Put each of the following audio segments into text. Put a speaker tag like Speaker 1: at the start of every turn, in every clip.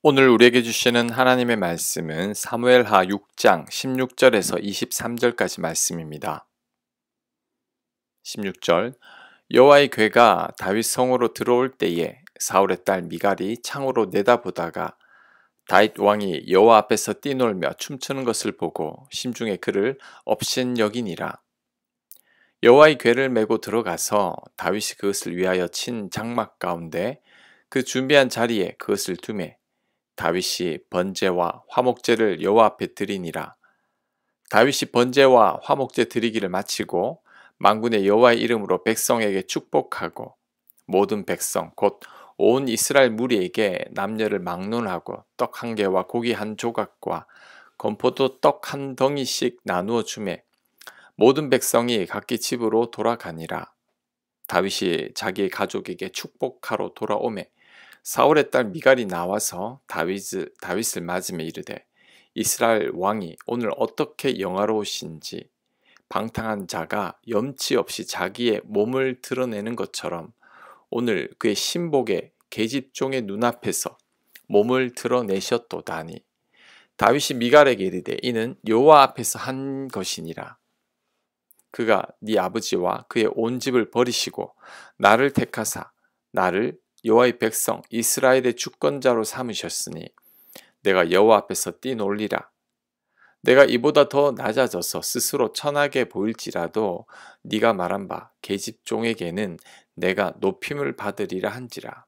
Speaker 1: 오늘 우리에게 주시는 하나님의 말씀은 사무엘하 6장 16절에서 23절까지 말씀입니다. 16절 여호와의 궤가 다윗 성으로 들어올 때에 사울의 딸 미갈이 창으로 내다보다가 다윗 왕이 여호와 앞에서 뛰놀며 춤추는 것을 보고 심중에 그를 업신여기니라. 여호와의 궤를 메고 들어가서 다윗이 그것을 위하여 친 장막 가운데 그 준비한 자리에 그것을 두매 다윗이 번제와 화목제를 여호와 앞에 드리니라. 다윗이 번제와 화목제 드리기를 마치고 만군의 여호와의 이름으로 백성에게 축복하고 모든 백성 곧 온 이스라엘 무리에게 남녀를 막론하고 떡 한 개와 고기 한 조각과 건포도 떡 한 덩이씩 나누어 주매 모든 백성이 각기 집으로 돌아가니라. 다윗이 자기의 가족에게 축복하러 돌아오매 사울의 딸 미갈이 나와서 다윗을 맞으며 이르되 이스라엘 왕이 오늘 어떻게 영화로우신지 방탕한 자가 염치 없이 자기의 몸을 드러내는 것처럼 오늘 그의 신복의 계집종의 눈앞에서 몸을 드러내셨도다니. 다윗이 미갈에게 이르되 이는 여호와 앞에서 한 것이니라. 그가 네 아버지와 그의 온 집을 버리시고 나를 택하사 나를 여호와의 백성 이스라엘의 주권자로 삼으셨으니 내가 여호와 앞에서 뛰놀리라. 내가 이보다 더 낮아져서 스스로 천하게 보일지라도 네가 말한 바 계집종에게는 내가 높임을 받으리라 한지라.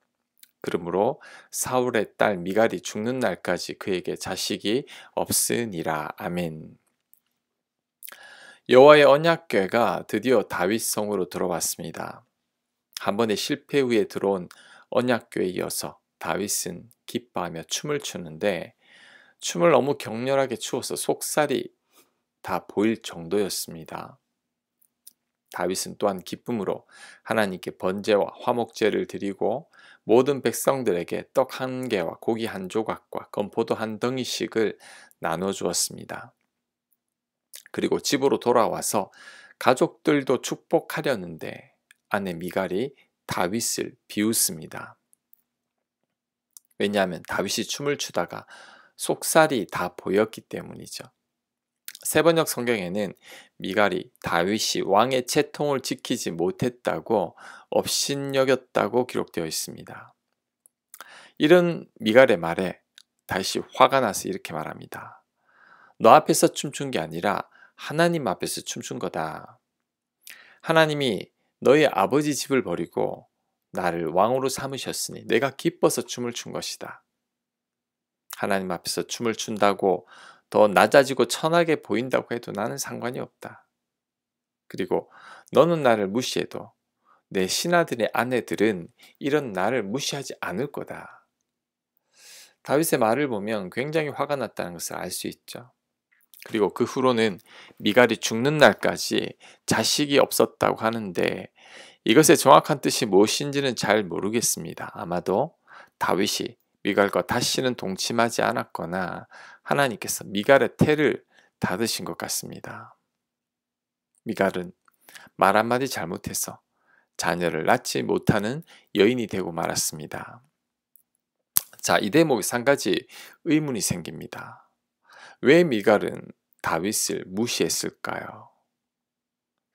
Speaker 1: 그러므로 사울의 딸 미갈이 죽는 날까지 그에게 자식이 없으니라. 아멘. 여호와의 언약궤가 드디어 다윗 성으로 들어왔습니다. 한 번의 실패 후에 들어온 언약궤에 이어서 다윗은 기뻐하며 춤을 추는데 춤을 너무 격렬하게 추어서 속살이 다 보일 정도였습니다. 다윗은 또한 기쁨으로 하나님께 번제와 화목제를 드리고 모든 백성들에게 떡 한 개와 고기 한 조각과 건포도 한 덩이씩을 나눠 주었습니다. 그리고 집으로 돌아와서 가족들도 축복하려는데 아내 미갈이 다윗을 비웃습니다. 왜냐하면 다윗이 춤을 추다가 속살이 다 보였기 때문이죠. 세번역 성경에는 미갈이 다윗이 왕의 채통을 지키지 못했다고 업신여겼다고 기록되어 있습니다. 이런 미갈의 말에 다윗이 화가 나서 이렇게 말합니다. 너 앞에서 춤춘 게 아니라 하나님 앞에서 춤춘 거다. 하나님이 너희 아버지 집을 버리고 나를 왕으로 삼으셨으니 내가 기뻐서 춤을 춘 것이다. 하나님 앞에서 춤을 춘다고 더 낮아지고 천하게 보인다고 해도 나는 상관이 없다. 그리고 너는 나를 무시해도 내 신하들의 아내들은 이런 나를 무시하지 않을 거다. 다윗의 말을 보면 굉장히 화가 났다는 것을 알 수 있죠. 그리고 그 후로는 미갈이 죽는 날까지 자식이 없었다고 하는데 이것의 정확한 뜻이 무엇인지는 잘 모르겠습니다. 아마도 다윗이 미갈과 다시는 동침하지 않았거나 하나님께서 미갈의 태를 닫으신 것 같습니다. 미갈은 말 한마디 잘못해서 자녀를 낳지 못하는 여인이 되고 말았습니다. 자, 이 대목에서 한 가지 의문이 생깁니다. 왜 미갈은 다윗을 무시했을까요?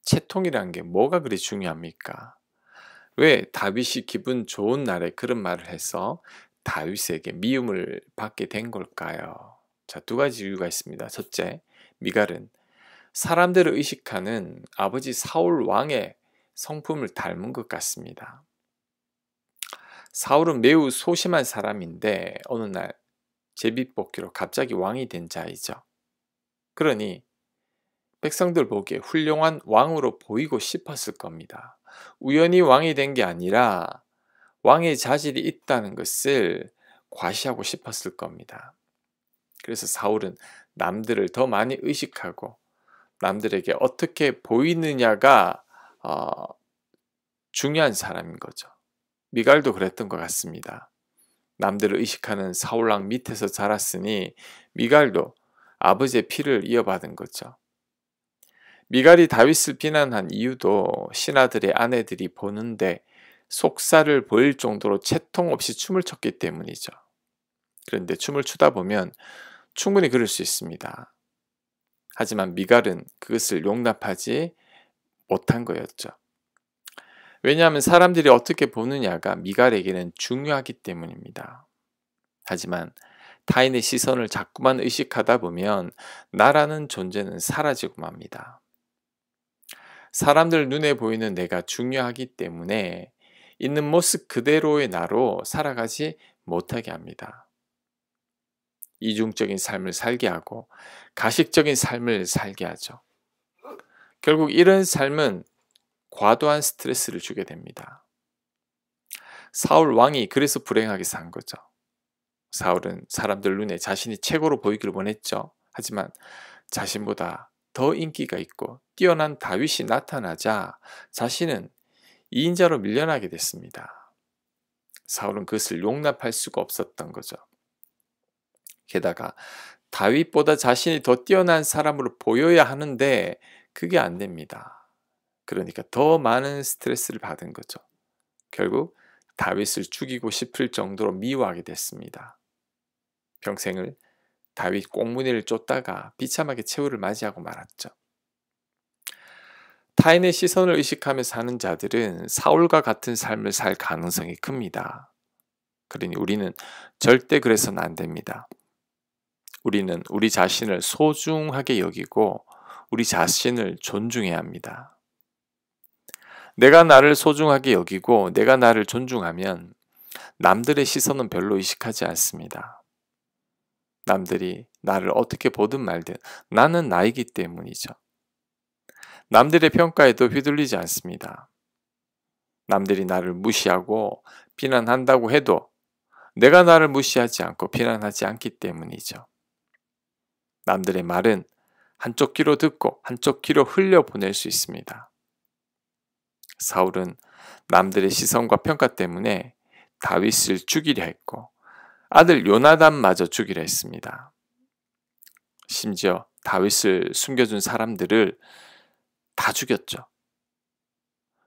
Speaker 1: 채통이란 게 뭐가 그리 중요합니까? 왜 다윗이 기분 좋은 날에 그런 말을 해서 다윗에게 미움을 받게 된 걸까요? 자, 두 가지 이유가 있습니다. 첫째, 미갈은 사람들을 의식하는 아버지 사울 왕의 성품을 닮은 것 같습니다. 사울은 매우 소심한 사람인데 어느 날 제비뽑기로 갑자기 왕이 된 자이죠. 그러니 백성들 보기에 훌륭한 왕으로 보이고 싶었을 겁니다. 우연히 왕이 된 게 아니라 왕의 자질이 있다는 것을 과시하고 싶었을 겁니다. 그래서 사울은 남들을 더 많이 의식하고 남들에게 어떻게 보이느냐가 중요한 사람인 거죠. 미갈도 그랬던 것 같습니다. 남들을 의식하는 사울왕 밑에서 자랐으니 미갈도 아버지의 피를 이어받은 거죠. 미갈이 다윗을 비난한 이유도 신하들의 아내들이 보는데 속살을 보일 정도로 채통 없이 춤을 췄기 때문이죠. 그런데 춤을 추다 보면 충분히 그럴 수 있습니다. 하지만 미갈은 그것을 용납하지 못한 거였죠. 왜냐하면 사람들이 어떻게 보느냐가 미갈에게는 중요하기 때문입니다. 하지만 타인의 시선을 자꾸만 의식하다 보면 나라는 존재는 사라지고 맙니다. 사람들 눈에 보이는 내가 중요하기 때문에 있는 모습 그대로의 나로 살아가지 못하게 합니다. 이중적인 삶을 살게 하고 가식적인 삶을 살게 하죠. 결국 이런 삶은 과도한 스트레스를 주게 됩니다. 사울 왕이 그래서 불행하게 산 거죠. 사울은 사람들 눈에 자신이 최고로 보이기를 원했죠. 하지만 자신보다 더 인기가 있고 뛰어난 다윗이 나타나자 자신은 이인자로 밀려나게 됐습니다. 사울은 그것을 용납할 수가 없었던 거죠. 게다가 다윗보다 자신이 더 뛰어난 사람으로 보여야 하는데 그게 안 됩니다. 그러니까 더 많은 스트레스를 받은 거죠. 결국 다윗을 죽이고 싶을 정도로 미워하게 됐습니다. 평생을 다윗 꽁무니를 쫓다가 비참하게 최후를 맞이하고 말았죠. 타인의 시선을 의식하며 사는 자들은 사울과 같은 삶을 살 가능성이 큽니다. 그러니 우리는 절대 그래서는 안 됩니다. 우리는 우리 자신을 소중하게 여기고 우리 자신을 존중해야 합니다. 내가 나를 소중하게 여기고 내가 나를 존중하면 남들의 시선은 별로 의식하지 않습니다. 남들이 나를 어떻게 보든 말든 나는 나이기 때문이죠. 남들의 평가에도 휘둘리지 않습니다. 남들이 나를 무시하고 비난한다고 해도 내가 나를 무시하지 않고 비난하지 않기 때문이죠. 남들의 말은 한쪽 귀로 듣고 한쪽 귀로 흘려보낼 수 있습니다. 사울은 남들의 시선과 평가 때문에 다윗을 죽이려 했고 아들 요나단마저 죽이려 했습니다. 심지어 다윗을 숨겨준 사람들을 다 죽였죠.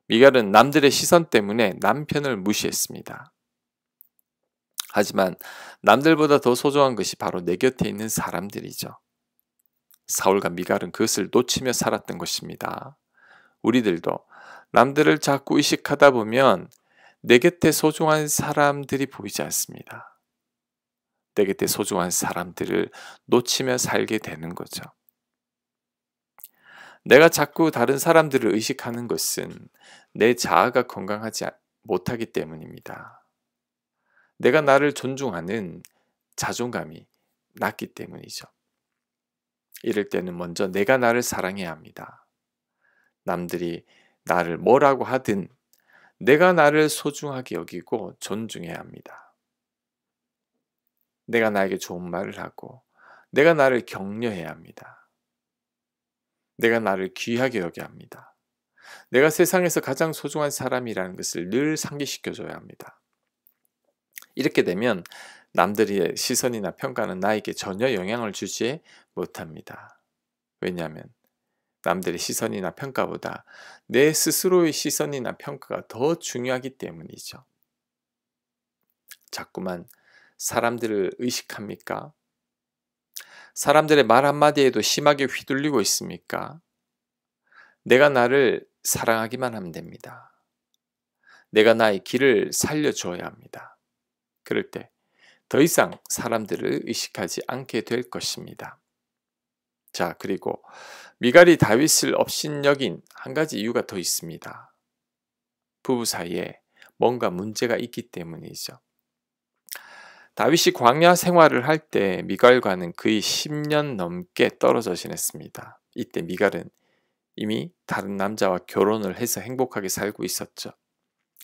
Speaker 1: 미갈은 남들의 시선 때문에 남편을 무시했습니다. 하지만 남들보다 더 소중한 것이 바로 내 곁에 있는 사람들이죠. 사울과 미갈은 그것을 놓치며 살았던 것입니다. 우리들도 남들을 자꾸 의식하다 보면 내 곁에 소중한 사람들이 보이지 않습니다. 내 곁에 소중한 사람들을 놓치며 살게 되는 거죠. 내가 자꾸 다른 사람들을 의식하는 것은 내 자아가 건강하지 못하기 때문입니다. 내가 나를 존중하는 자존감이 낮기 때문이죠. 이럴 때는 먼저 내가 나를 사랑해야 합니다. 남들이 나를 뭐라고 하든 내가 나를 소중하게 여기고 존중해야 합니다. 내가 나에게 좋은 말을 하고 내가 나를 격려해야 합니다. 내가 나를 귀하게 여겨야 합니다. 내가 세상에서 가장 소중한 사람이라는 것을 늘 상기시켜줘야 합니다. 이렇게 되면 남들의 시선이나 평가는 나에게 전혀 영향을 주지 못합니다. 왜냐하면 남들의 시선이나 평가보다 내 스스로의 시선이나 평가가 더 중요하기 때문이죠. 자꾸만 사람들을 의식합니까? 사람들의 말 한마디에도 심하게 휘둘리고 있습니까? 내가 나를 사랑하기만 하면 됩니다. 내가 나의 길을 살려줘야 합니다. 그럴 때 더 이상 사람들을 의식하지 않게 될 것입니다. 자, 그리고 미갈이 다윗을 업신여긴 한 가지 이유가 더 있습니다. 부부 사이에 뭔가 문제가 있기 때문이죠. 다윗이 광야 생활을 할 때 미갈과는 거의 10년 넘게 떨어져 지냈습니다. 이때 미갈은 이미 다른 남자와 결혼을 해서 행복하게 살고 있었죠.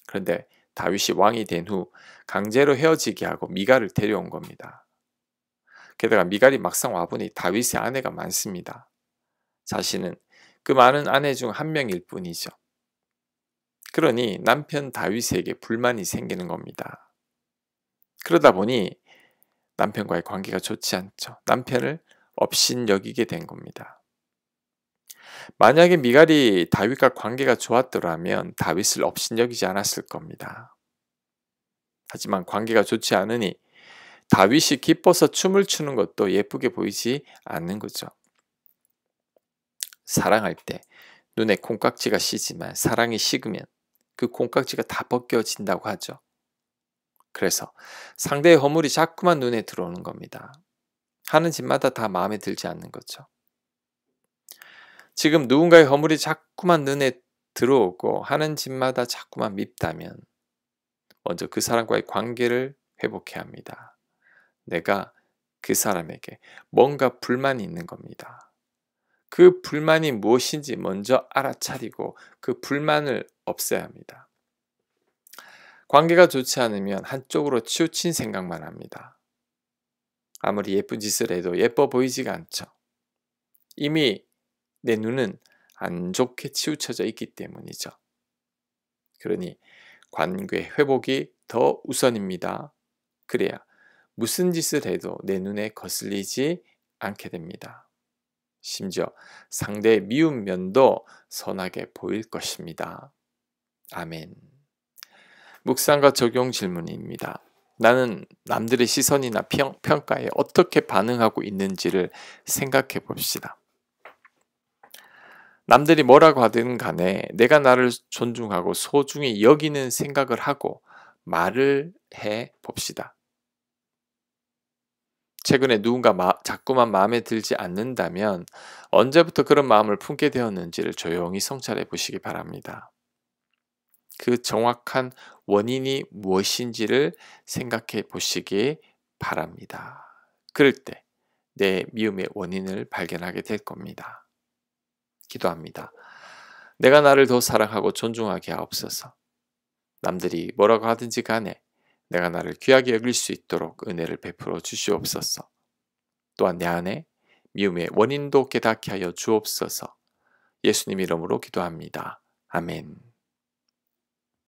Speaker 1: 그런데 다윗이 왕이 된 후 강제로 헤어지게 하고 미갈을 데려온 겁니다. 게다가 미갈이 막상 와보니 다윗의 아내가 많습니다. 자신은 그 많은 아내 중 한 명일 뿐이죠. 그러니 남편 다윗에게 불만이 생기는 겁니다. 그러다 보니 남편과의 관계가 좋지 않죠. 남편을 업신여기게 된 겁니다. 만약에 미갈이 다윗과 관계가 좋았더라면 다윗을 업신여기지 않았을 겁니다. 하지만 관계가 좋지 않으니 다윗이 기뻐서 춤을 추는 것도 예쁘게 보이지 않는 거죠. 사랑할 때 눈에 콩깍지가 씌지만 사랑이 식으면 그 콩깍지가 다 벗겨진다고 하죠. 그래서 상대의 허물이 자꾸만 눈에 들어오는 겁니다. 하는 짓마다 다 마음에 들지 않는 거죠. 지금 누군가의 허물이 자꾸만 눈에 들어오고 하는 짓마다 자꾸만 밉다면 먼저 그 사람과의 관계를 회복해야 합니다. 내가 그 사람에게 뭔가 불만이 있는 겁니다. 그 불만이 무엇인지 먼저 알아차리고 그 불만을 없애야 합니다. 관계가 좋지 않으면 한쪽으로 치우친 생각만 합니다. 아무리 예쁜 짓을 해도 예뻐 보이지가 않죠. 이미 내 눈은 안 좋게 치우쳐져 있기 때문이죠. 그러니 관계 회복이 더 우선입니다. 그래야 무슨 짓을 해도 내 눈에 거슬리지 않게 됩니다. 심지어 상대의 미운 면도 선하게 보일 것입니다. 아멘. 묵상과 적용 질문입니다. 나는 남들의 시선이나 평가에 어떻게 반응하고 있는지를 생각해 봅시다. 남들이 뭐라고 하든 간에 내가 나를 존중하고 소중히 여기는 생각을 하고 말을 해 봅시다. 최근에 누군가 자꾸만 마음에 들지 않는다면 언제부터 그런 마음을 품게 되었는지를 조용히 성찰해 보시기 바랍니다. 그 정확한 원인이 무엇인지를 생각해 보시기 바랍니다. 그럴 때 내 미움의 원인을 발견하게 될 겁니다. 기도합니다. 내가 나를 더 사랑하고 존중하게 하옵소서. 남들이 뭐라고 하든지 간에 내가 나를 귀하게 여길 수 있도록 은혜를 베풀어 주시옵소서. 또한 내 안에 미움의 원인도 깨닫게 하여 주옵소서. 예수님 이름으로 기도합니다. 아멘.